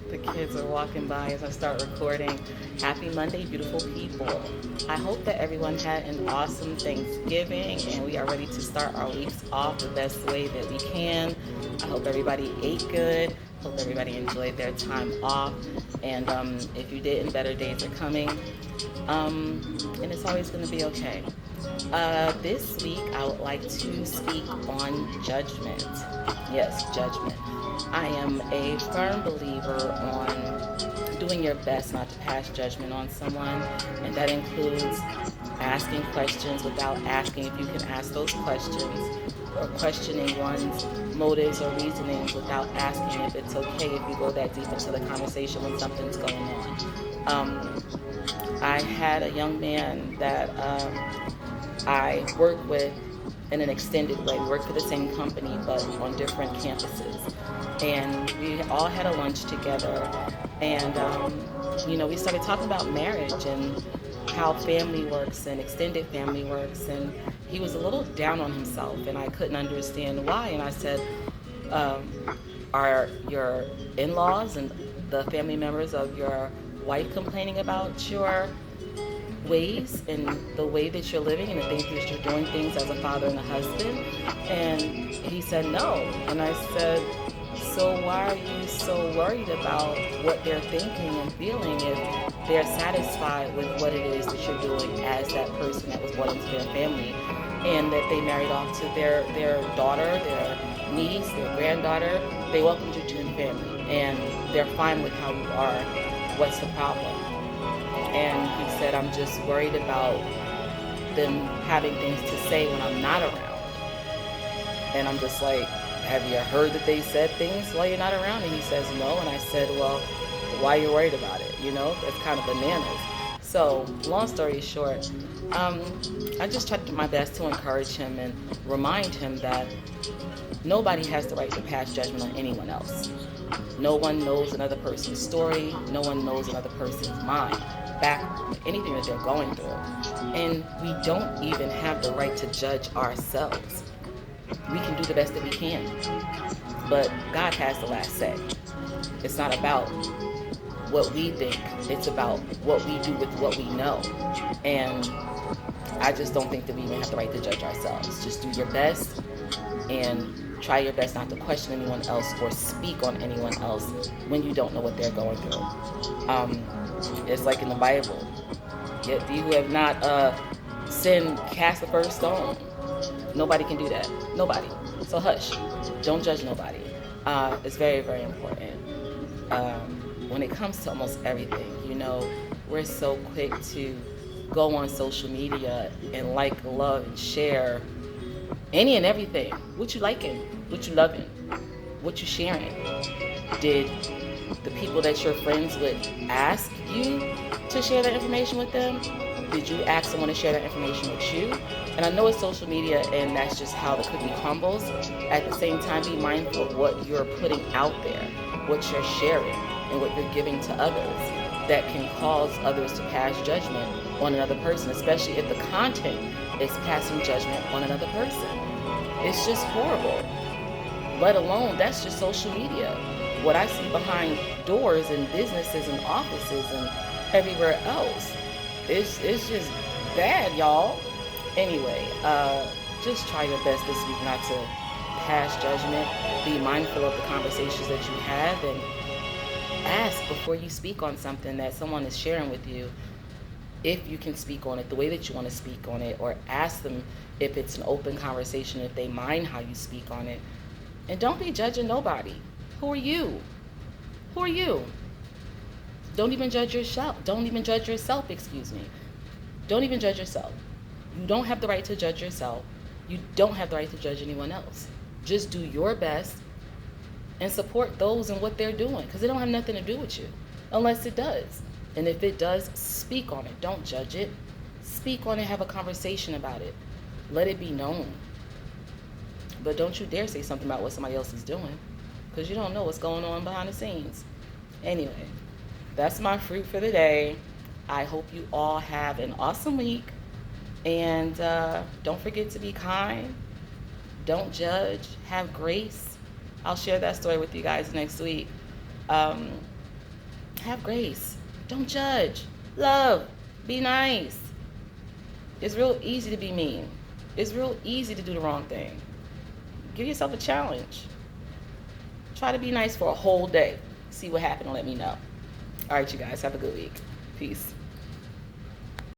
The kids are walking by as I start recording. Happy Monday, beautiful people. I hope that everyone had an awesome Thanksgiving and we are ready to start our weeks off the best way that we can. I hope everybody ate good. Hope everybody enjoyed their time off. And if you didn't, better days are coming. And it's always going to be okay. This week, I would like to speak on judgment. Yes, judgment. I am a firm believer on doing your best not to pass judgment on someone, and that includes asking questions without asking if you can ask those questions, or questioning one's motives or reasonings without asking if it's okay if you go that deep into the conversation when something's going on. I had a young man that I work with in an extended way. We work for the same company but on different campuses. And we all had a lunch together. And, we started talking about marriage and how family works and extended family works. And he was a little down on himself, and I couldn't understand why. And I said, um, are your in laws and the family members of your wife complaining about your ways and the way that you're living and the things that you're doing things as a father and a husband? And he said no. And I said, so why are you so worried about what they're thinking and feeling if they're satisfied with what it is that you're doing as that person that was born into their family, and that they married off to their daughter, their niece, their granddaughter? They welcomed you to the family and they're fine with how you are. What's the problem? And he said, I'm just worried about them having things to say when I'm not around. And I'm just like, have you heard that they said things while you're not around? And he says, no. And I said, well, why are you worried about it? That's kind of bananas. So, long story short, I just tried to do my best to encourage him and remind him that nobody has the right to pass judgment on anyone else. No one knows another person's story. No one knows another person's mind, background, anything that they're going through. And we don't even have the right to judge ourselves. We can do the best that we can, but God has the last say. It's not about what we think, it's about what we do with what we know. And I just don't think that we even have the right to judge ourselves. Just do your best and try your best not to question anyone else or speak on anyone else when you don't know what they're going through. It's like in the Bible, yet you who have not sinned, cast the first stone. Nobody can do that. Nobody. So hush. Don't judge nobody. It's very, very important. When it comes to almost everything, we're so quick to go on social media and like, love, and share any and everything. What you liking? What you loving? What you sharing? Did the people that you're friends with ask you to share that information with them? Did you ask someone to share that information with you? And I know it's social media and that's just how the cookie crumbles. At the same time, be mindful of what you're putting out there, what you're sharing, and what you're giving to others that can cause others to pass judgment on another person, especially if the content is passing judgment on another person. It's just horrible. Let alone, that's just social media. What I see behind doors and businesses and offices and everywhere else, it's just bad, y'all. Anyway, just try your best this week not to pass judgment. Be mindful of the conversations that you have, and ask before you speak on something that someone is sharing with you, if you can speak on it the way that you want to speak on it, or ask them if it's an open conversation, if they mind how you speak on it. And don't be judging nobody. Who are you? Who are you? Don't even judge yourself. Don't even judge yourself, excuse me. Don't even judge yourself. You don't have the right to judge yourself. You don't have the right to judge anyone else. Just do your best and support those and what they're doing, because it don't have nothing to do with you unless it does. And if it does, speak on it. Don't judge it. Speak on it. Have a conversation about it. Let it be known. But don't you dare say something about what somebody else is doing, because you don't know what's going on behind the scenes. Anyway, that's my fruit for the day. I hope you all have an awesome week. And don't forget to be kind. Don't judge. Have grace. I'll share that story with you guys next week. Um, have grace. Don't judge. Love. Be nice. It's real easy to be mean. It's real easy to do the wrong thing. Give yourself a challenge. Try to be nice for a whole day. See what happened and let me know. All right, you guys, have a good week. Peace.